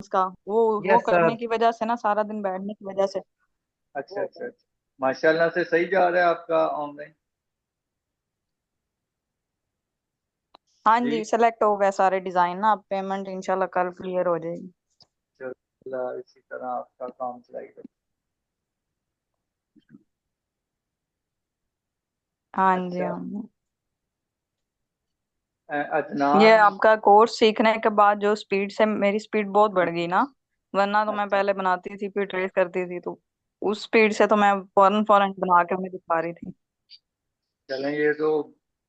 Exams का। वो yes करने सर। की वजह से ना, सारा दिन बैठने की वजह से। अच्छा अच्छा अच्छा। माशाल्लाह से सही जा रहा है आपका ऑनलाइन। हाँ जी। जी, सेलेक्ट हो गए सारे डिजाइन ना, अब पेमेंट इंशाल्लाह कल क्लियर हो जाएगी। चलो इसी तरह आपका काम चलाइए। हाँ जी, अच्छा। हाँ जी। ये अदनान। आपका कोर्स सीखने के बाद जो स्पीड से मेरी स्पीड बहुत बढ़ गई ना, वरना तो मैं अच्छा। पहले बनाती थी फिर ट्रेस करती थी, तो उस स्पीड से तो मैं फौरन फौरन बना के उन्हें दिखा रही थी। चलें ये तो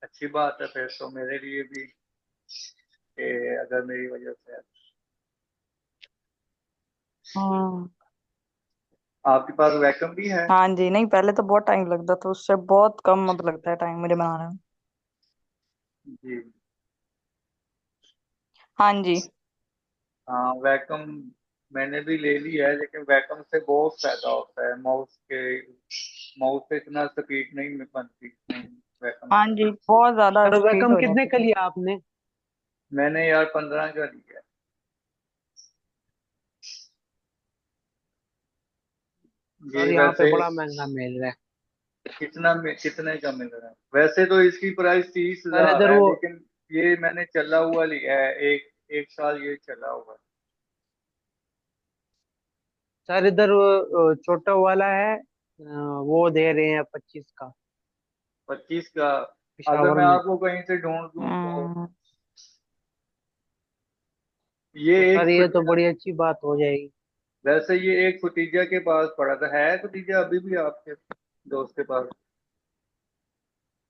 अच्छी बात है फिर तो मेरे लिए भी, कि अगर मेरी वजह से हम्म। आपके पास वैकम भी है। हाँ जी, नहीं पहले तो बहुत टाइम लगता था, उससे बहुत कम अब लगता है टाइम मुझे बनाने में। जी। हाँ जी। हाँ वैकम मैंने भी ले ली है, लेकिन वैकम से बहुत फायदा होता है। माउस से इतना स्पीड नहीं बनती नहीं वैकम हाँ से। जी, बहुत ज्यादा सर स्पीड वेलकम हो कितने जाती का है। लिया आपने? मैंने यार 15 का लिया। सर ये यहाँ पे वैसे बड़ा महंगा मिल रहा है। कितने का मिल रहा है? वैसे तो इसकी प्राइस तीस सर हजार इधर है, वो, लेकिन ये मैंने चला हुआ लिया है, एक एक साल ये चला हुआ है। सर इधर वो छोटा वाला है, वो दे रहे हैं 25 का 25 का? अगर पिशावर मैं में। आपको कहीं से ढूंढ दूं तो हम्म। ये तो सर एक ये तो फुट बड़ी अच्छी बात हो जाएगी। वैसे ये एक भतीजा के पास पड़ा था, है भतीजा अभी भी आपके दोस्त के पास?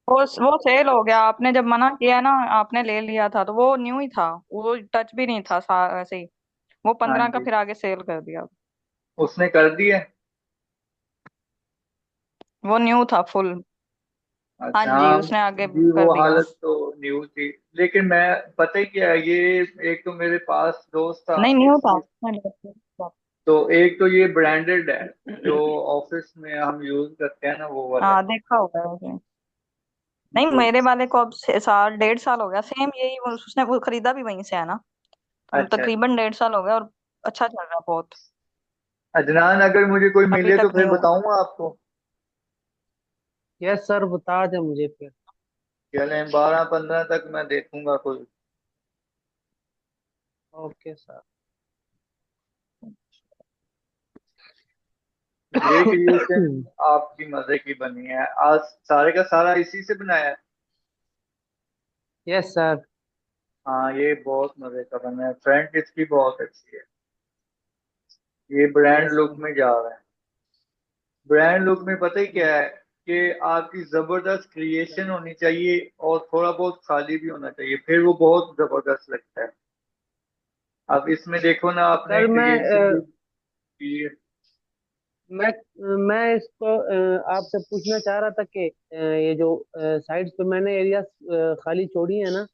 वो सेल हो गया, आपने जब मना किया ना, आपने ले लिया था तो वो न्यू ही था, वो टच भी नहीं था ऐसे ही। वो हाँ 15 का जी। फिर आगे सेल कर दिया। उसने कर दिया। वो न्यू था फुल। हाँ अच्छा जी, हाँ। उसने आगे जी कर वो दिया। हालत तो न्यू थी, लेकिन मैं पता ही क्या है ये, एक तो मेरे पास दोस्त था नहीं, न्यू था। इसने, तो एक तो ये ब्रांडेड है, जो ऑफिस में हम यूज करते हैं ना वो वाला है। हाँ, देखा होगा उसे। नहीं, तो मेरे वाले को अब साल 1.5 साल हो गया, सेम यही उसने वो खरीदा भी वहीं से है ना। तो अच्छा अच्छा। तकरीबन 1.5 साल हो गया और अच्छा चल रहा है बहुत। अदनान अगर मुझे कोई अभी मिले तो तक फिर न्यू है। बताऊंगा आपको। यस सर, बता दे मुझे फिर। चलें 12-15 तक मैं देखूंगा कोई। Okay sir. ये क्रिएशन आपकी मजे की बनी है आज, सारे का सारा इसी से बनाया है। Yes sir. हाँ ये बहुत मजे का बना है, फ्रंट इसकी बहुत अच्छी है। ये ब्रांड यस लुक सर। में जा रहा है। ब्रांड लुक में पता ही क्या है, कि आपकी जबरदस्त क्रिएशन होनी चाहिए और थोड़ा बहुत खाली भी होना चाहिए, फिर वो बहुत जबरदस्त लगता है। अब इसमें देखो ना, आपने सर क्रिएशन भी की है। मैं मैं इसको आपसे पूछना चाह रहा था कि ये जो साइड्स पे मैंने एरिया खाली छोड़ी है ना,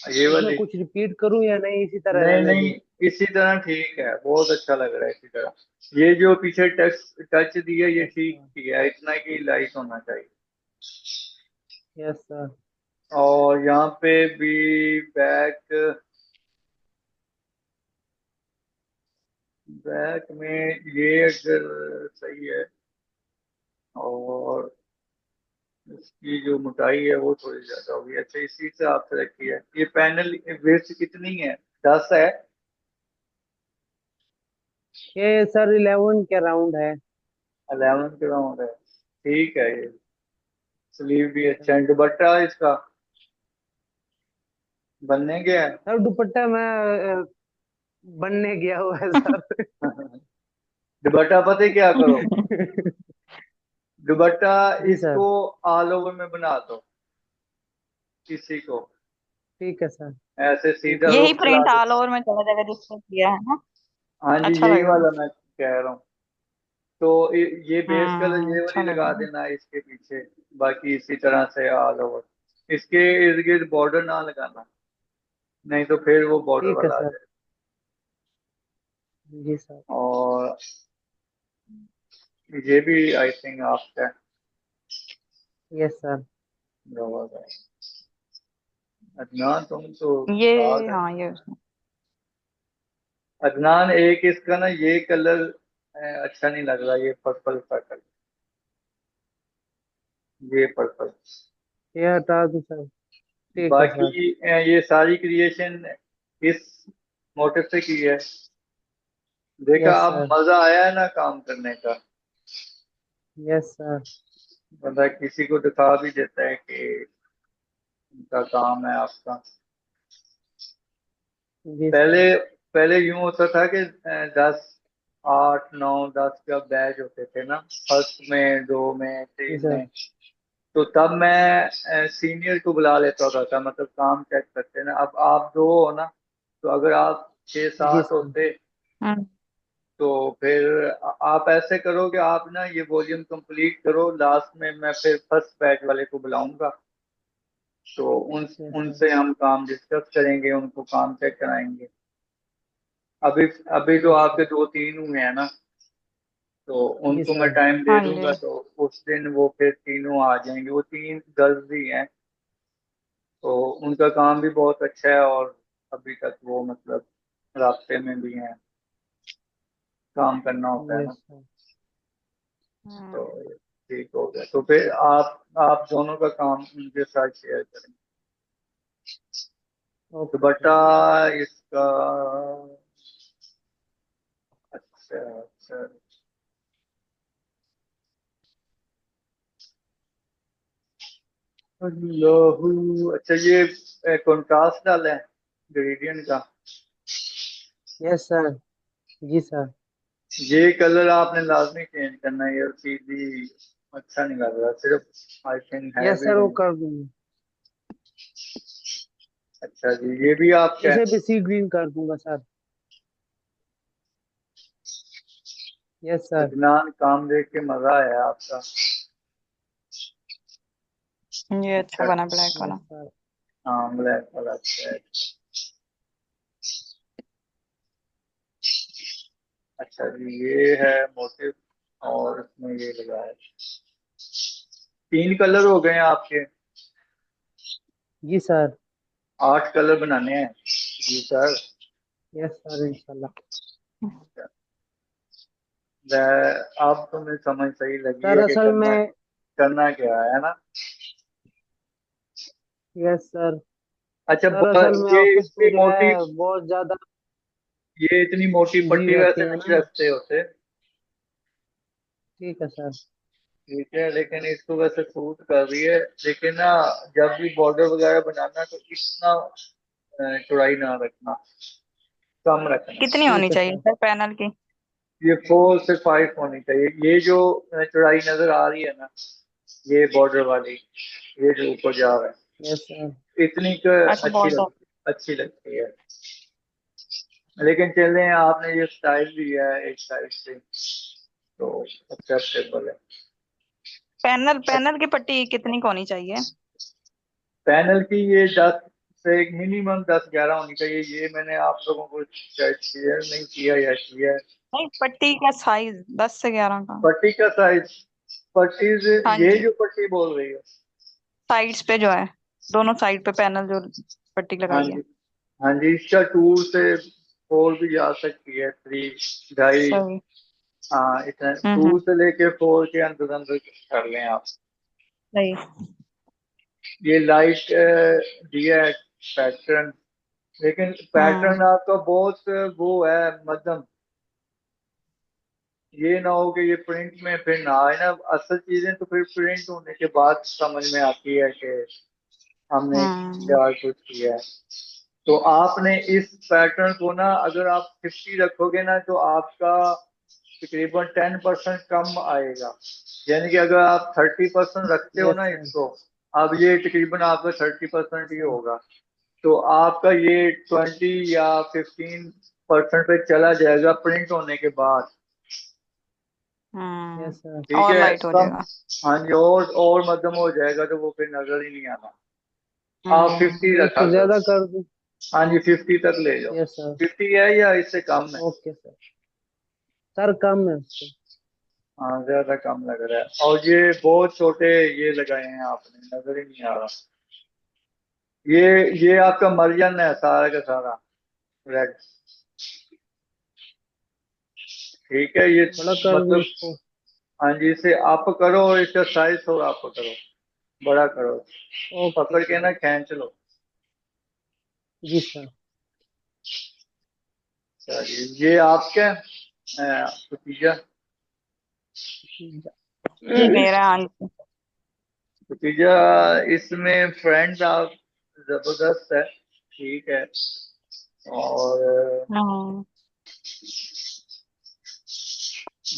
ये इसमें वाली? कुछ रिपीट करूं या नहीं, इसी तरह नहीं रहने नहीं, दूं? इसी तरह ठीक है, बहुत अच्छा लग रहा है इसी तरह। ये जो पीछे टच टच दिया ये यस ठीक सर। किया है, इतना की लाइट होना चाहिए। Yes sir. और यहाँ पे भी बैक बैक में ये अगर सही है, और इसकी जो मोटाई है वो थोड़ी ज्यादा होगी। अच्छा इसी से आप सेलेक्ट किया है। ये पैनल वेस्ट कितनी है? 10 है? ये सर 11 के राउंड है। 11 के राउंड है, ठीक है। ये स्लीव भी यस अच्छा है, दुपट्टा इसका बनने गया है। सर, दुपट्टा मैं अ, बनने गया हुआ है सर। दुपट्टा पता है क्या करो, दुपट्टा जी सर। इसको ऑल ओवर में बना दो किसी को, ठीक है सर। ऐसे ठीक सीधा है यही रुख सर। चला प्रिंट दो। ऑल ओवर में चला जाएगा जिसने किया है ना। हाँ जी अच्छा यही लगेगा। वाला मैं कह रहा हूँ। तो ये बेस कलर ये अच्छा वाली लगा लगेगा। देना इसके पीछे, बाकी इसी तरह से ऑल ओवर। इसके इर्द गिर्द बॉर्डर ना लगाना, नहीं तो फिर वो बॉर्डर ठीक है वाला आ सर। जाए। जी सर। और ये भी आई थिंक आपका यस सर। जवाब है। अच्छा, तुम तो ये साथ है। हाँ, ये। अदनान, एक इसका ना ये कलर अच्छा नहीं लग रहा, ये पर्पल का कलर, ये पर्पल। ये हटा दूं सर? ठीक है सर। बाकी ये सारी क्रिएशन इस मोटिव से की है। देखा, यस अब सर। मजा आया है ना काम करने का। Yes sir. बंदा किसी को दिखा भी देता है कि इनका काम है आपका। जी पहले सर। पहले यूं होता था कि 10, 8, 9, 10 का बैच होते थे ना, फर्स्ट में, दो में, जी तीन सर। में। तो तब मैं सीनियर को बुला लेता होता था, मतलब काम चेक करते ना। अब आप दो हो ना, तो अगर आप छह जी सात सर। होते हम्म। तो फिर आप ऐसे करो कि आप ना ये वॉल्यूम कंप्लीट करो, लास्ट में मैं फिर फर्स्ट बैच वाले को बुलाऊंगा। तो यस सर। उनसे हम काम डिस्कस करेंगे, उनको काम चेक कराएंगे। अभी अभी तो यस आपके सर। दो तीन हुए हैं ना, तो जी उनको मैं सर। टाइम दे हाँ जी। दूंगा, तो उस दिन वो फिर तीनों आ जाएंगे। वो तीन गर्ल्स ही हैं, तो उनका काम भी बहुत अच्छा है, और अभी तक वो मतलब रास्ते में भी हैं, काम करना होता है यस ना। सर। तो हम्म। ठीक हो गया, तो फिर आप दोनों का काम उनके साथ शेयर करेंगे। Okay sir. दुपट्टा इसका, अच्छा अच्छा। लहू, अच्छा, ये कंट्रास्ट डाला है ग्रेडियंट का। Yes sir. जी सर। ये कलर आपने लाजमी चेंज करना है, ये सीधी अच्छा नहीं लग रहा, सिर्फ आई थिंक है यस भी सर, वो नहीं। कर दूंगा। अच्छा जी, ये भी आपका है। इसे भी सी ग्रीन कर दूंगा सर। Yes sir. अदनान, काम देख के मजा आया आपका। ये अच्छा अच्छा। बना ब्लैक यस वाला। सर। हाँ, ब्लैक वाला अच्छा है। अच्छा जी, ये है मोटिव, और इसमें ये लगा है। तीन कलर हो गए हैं आपके। जी सर। 8 कलर बनाने हैं जी सर। यस सर, इंशाल्लाह। अब तुम्हें समझ सही लगी सर है कि असल करना में। करना क्या है ना। Yes sir. अच्छा, सर असल में ये ऑफिस में इतनी जो मोटी, है बहुत ज्यादा ये इतनी मोटी बिजी पट्टी रहते वैसे हैं नहीं ना। रखते होते। ठीक है सर। ठीक है, लेकिन इसको वैसे सूट कर रही है। लेकिन ना, जब भी बॉर्डर वगैरह बनाना तो इतना चौड़ाई ना रखना, कम रखना। कितनी होनी ठीक है चाहिए सर। सर पैनल की? ये 4 से 5 होनी चाहिए। ये जो चौड़ाई नजर आ रही है ना, ये बॉर्डर वाली, ये जो ऊपर जा रहा यस सर। है, इतनी अच्छा बॉर्डर। अच्छी लगती है। लेकिन चलें, आपने ये स्टाइल दिया है एक साइड से, तो एक्सेप्टेबल है। पैनल पैनल की पट्टी कितनी को होनी चाहिए? पैनल की ये 10 से मिनिमम 10, 11 होनी चाहिए। ये मैंने आप लोगों को शायद शेयर नहीं किया या किया है। नहीं, पट्टी का साइज 10 से 11 का। पट्टी का साइज, पट्टी हाँ ये जी। जो पट्टी बोल रही है। साइड्स पे जो है, दोनों साइड पे पैनल जो पट्टी हाँ लगाई है। जी, हाँ जी, इसका 2 से 4 भी जा सकती है, 3, ढाई। सही। हाँ, इतना 2 हम्म। से लेके 4 के अंदर अंदर कर लें आप। सही। ये लाइट दिया है पैटर्न, लेकिन पैटर्न हम्म। आपका बहुत वो है, मध्यम। ये ना हो कि ये प्रिंट में फिर ना आए ना। असल चीजें तो फिर प्रिंट होने के बाद समझ में आती है कि हमने हम्म। क्या कुछ किया है। तो आपने इस पैटर्न को ना, अगर आप 50 रखोगे ना, तो आपका तकरीबन 10% कम आएगा। यानी कि अगर आप 30% रखते हो यस ना सर। इसको, अब ये तकरीबन आपका 30% ही सर। होगा। तो आपका ये 20 या 15% पे चला जाएगा प्रिंट होने के बाद। Yes sir. ठीक और है, लाइट हो कम। जाएगा। हाँ जी, और मध्यम हो जाएगा, तो वो फिर नजर ही नहीं आना। आप 50 तो रखा इसको करो। ज्यादा कर दूं? हाँ जी, 50 तक ले जाओ। Yes sir. 50 है या इससे कम है? Okay sir. सर कम है उससे। हाँ, ज्यादा कम लग रहा है। और ये बहुत छोटे ये लगाए हैं आपने, नजर ही नहीं आ रहा। ये आपका मर्जन है सारा का सारा, रेड। ठीक है ये बड़ा कर दूं मतलब। इसको? हाँ जी, इसे आप करो और इसका साइज थोड़ा आप करो, बड़ा करो, ओके पकड़ के सर। ना खींच लो। जी सर। चलिए ये आपका भतीजा। ये मेरा, हाँ जी। भतीजा, इसमें फ्रेंड्स आप जबरदस्त है, ठीक है। और हम्म।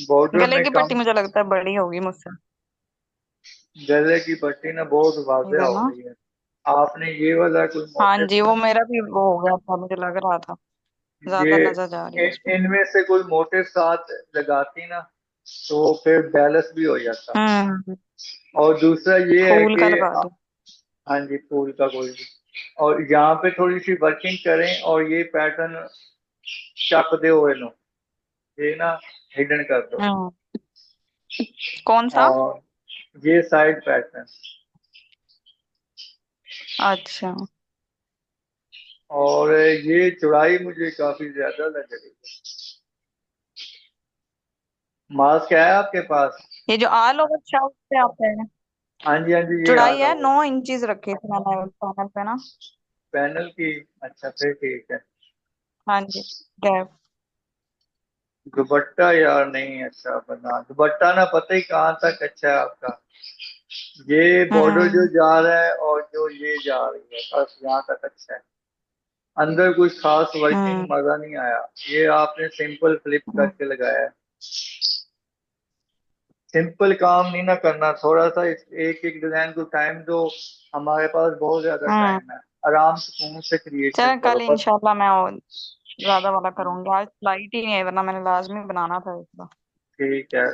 बॉर्डर गले में की पट्टी कम, मुझे लगता है बड़ी होगी मुझसे। गले की पट्टी ना बहुत वाज़ेह है हो ना? रही है। आपने ये वाला कोई हाँ मोटे जी, वो मेरा भी वो हो गया था, मुझे लग रहा था ये ज्यादा नजर जा रही है उसमें। इनमें से कोई मोटे साथ लगाती ना, तो फिर बैलेंस भी हो जाता। हम्म। और दूसरा ये है फूल कि का लगा दो। हाँ जी, फूल का कोई भी। और यहाँ पे थोड़ी सी वर्किंग करें और ये पैटर्न चक दे हुए नो, ये ना हिडन कर दो। हम्म। कौन सा? और ये साइड पैटर्न, अच्छा। और ये चौड़ाई मुझे काफी ज्यादा लग रही है। मास्क है आपके पास? ये जो ऑल ओवर शर्ट पे आप कह रहे हैं, हाँ जी हाँ जी, ये चौड़ाई हाल है होगा 9 इंचज रखी थी मैंने पैनल पे ना। पैनल की। अच्छा फिर ठीक है। हाँ जी। गैप। दुपट्टा यार नहीं अच्छा बना, दुपट्टा ना पता ही कहाँ तक अच्छा है आपका। ये बॉर्डर जो हम्म। जा रहा है और जो ये जा रही है बस यहाँ तक अच्छा है। अंदर कुछ खास वर्किंग हम्म। मजा नहीं आया। ये आपने सिंपल फ्लिप हम्म। करके लगाया है। सिंपल काम नहीं ना करना, थोड़ा सा एक एक डिजाइन को टाइम दो। हमारे पास बहुत ज्यादा हम्म। टाइम है, आराम सुकून से क्रिएशन चल करो कल बस। इंशाल्लाह मैं और ज्यादा वाला करूंगी, आज लाइट ही नहीं है वरना मैंने लाजमी बनाना था इसका। ठीक है,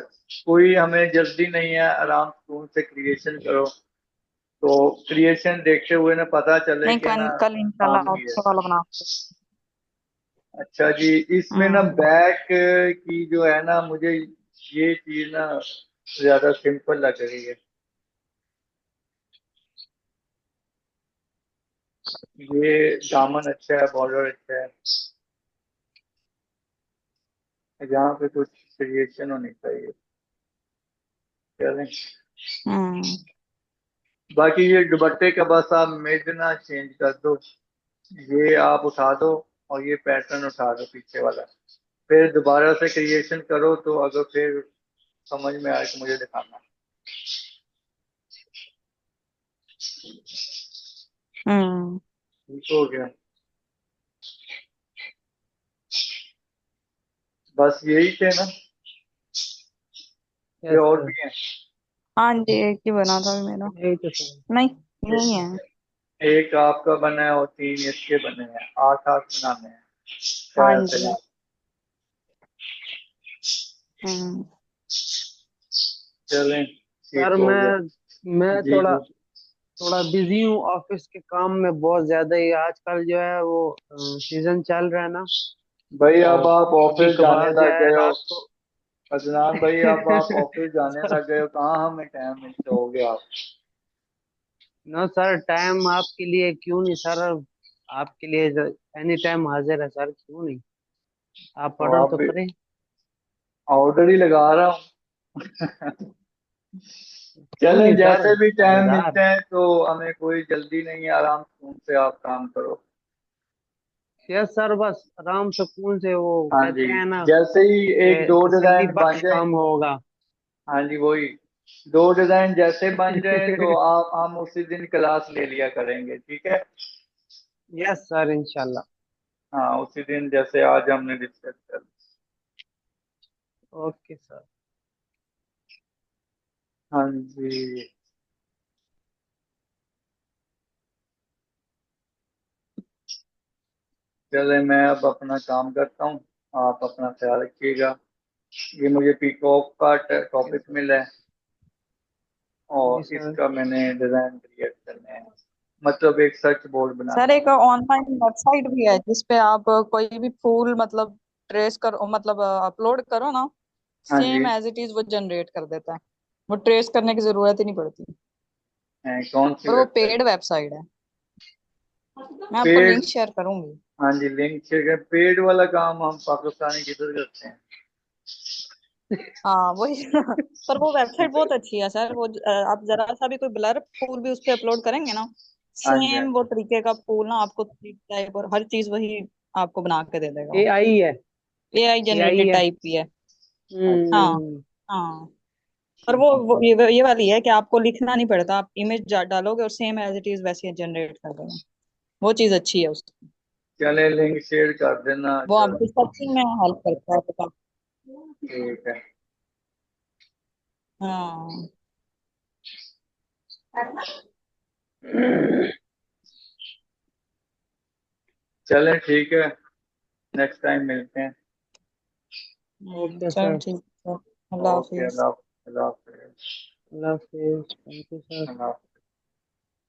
कोई हमें जल्दी नहीं है, आराम सुकून से क्रिएशन करो, तो क्रिएशन देखते हुए ना पता चले नहीं, कि कल ना कल काम इंशाल्लाह भी है। अच्छा वाला बना। अच्छा जी, इसमें ना हम्म। बैक की जो है ना, मुझे ये चीज ना ज्यादा सिंपल लग रही है। ये दामन अच्छा है, बॉर्डर अच्छा है, यहाँ पे कुछ क्रिएशन होनी चाहिए। चलें, हम्म। बाकी ये दुपट्टे का बस आप मिड ना चेंज कर दो, ये आप उठा दो और ये पैटर्न उठा दो पीछे वाला। फिर दोबारा से क्रिएशन करो, तो अगर फिर समझ में आए तो मुझे दिखाना। हम्म। ठीक हो गया, बस यही थे ना, ये यस और सर। भी हैं? हाँ जी, एक ही बना था अभी मेरा। यही तो सर। नहीं, यही है। एक आपका बना है और 3 इसके बने हैं, 8 8 बनाने हैं, हाँ क्या ऐसे जी। हैं? हम्म। चलें, ठीक सर हो गया। मैं जी थोड़ा जी। थोड़ा बिजी हूँ ऑफिस के काम में, बहुत ज्यादा ही आजकल जो है वो सीजन चल रहा है ना। भाई तो अब आप कभी ऑफिस जाने कभार जो लग है गए हो। रात को अदनान भाई अब आप ऑफिस जाने सर, लग गए हो, कहाँ हमें टाइम मिलते हो गया आप। नो सर, टाइम आपके लिए क्यों नहीं सर, आपके लिए एनी टाइम हाजिर है सर, क्यों नहीं, आप तो ऑर्डर आप तो भी करें। ऑर्डर ही लगा रहा हूँ। क्यों चलें, नहीं सर, जैसे भी टाइम मजेदार। मिलते हैं तो हमें कोई जल्दी नहीं है, आराम सुकून से आप काम करो। यस सर, बस आराम सुकून से, वो हाँ जी, कहते हैं ना जैसे ही एक कि दो तसल्ली डिजाइन बन बख्श जाए। काम होगा। हाँ जी वही, 2 डिजाइन जैसे बन जाए तो आप हम उसी दिन क्लास ले लिया करेंगे, ठीक है। यस सर, इंशाल्लाह। हाँ उसी दिन, जैसे आज हमने डिस्कस कर। Okay sir. हाँ जी, चले मैं अब अपना काम करता हूँ, आप अपना ख्याल रखिएगा। ये मुझे पीकॉक का ओके टॉपिक सर। मिला है जी और सर। इसका मैंने डिजाइन क्रिएट करने हैं, मतलब एक सर्च बोर्ड सर, बनाना है। एक ऑनलाइन वेबसाइट भी है जिसपे आप कोई भी फूल मतलब ट्रेस करो, मतलब अपलोड करो ना, हाँ जी। सेम एज इट इज वो जनरेट कर देता है। वो ट्रेस करने की जरूरत ही नहीं पड़ती। कौन सी और वो वेबसाइट? पेड वेबसाइट है। मैं आपको पेड? लिंक शेयर करूंगी। हाँ जी लिंक चाहिए, पेड वाला काम हम पाकिस्तानी किधर करते हैं। हाँ वही पर वो वेबसाइट बहुत अच्छी है सर। वो आप जरा सा भी कोई ब्लर फूल भी उस पे अपलोड करेंगे ना, हाँ जी, हाँ सेम वो जी। तरीके का फूल ना आपको टाइप और हर चीज वही आपको बना के दे देगा। AI है। एआई AI जनरेटेड है। टाइप ही है। हाँ हम्म। हाँ। पर वो ये वाली है कि आपको लिखना नहीं पड़ता, आप इमेज डालोगे और सेम एज इट इज वैसे जनरेट कर देगा। वो चीज अच्छी है उसकी। चले, लिंक शेयर कर देना, वो चलो। आपको सर्चिंग में हेल्प करता है तो ठीक है। हाँ। चले, ठीक है। नेक्स्ट टाइम मिलते हैं। ओके चलो सर। ठीक है। अल्लाह ओके, हाफिज। अल्लाह, अल्लाह हाफिज़। अल्लाह हाफिज। Thank you sir. अल्लाह।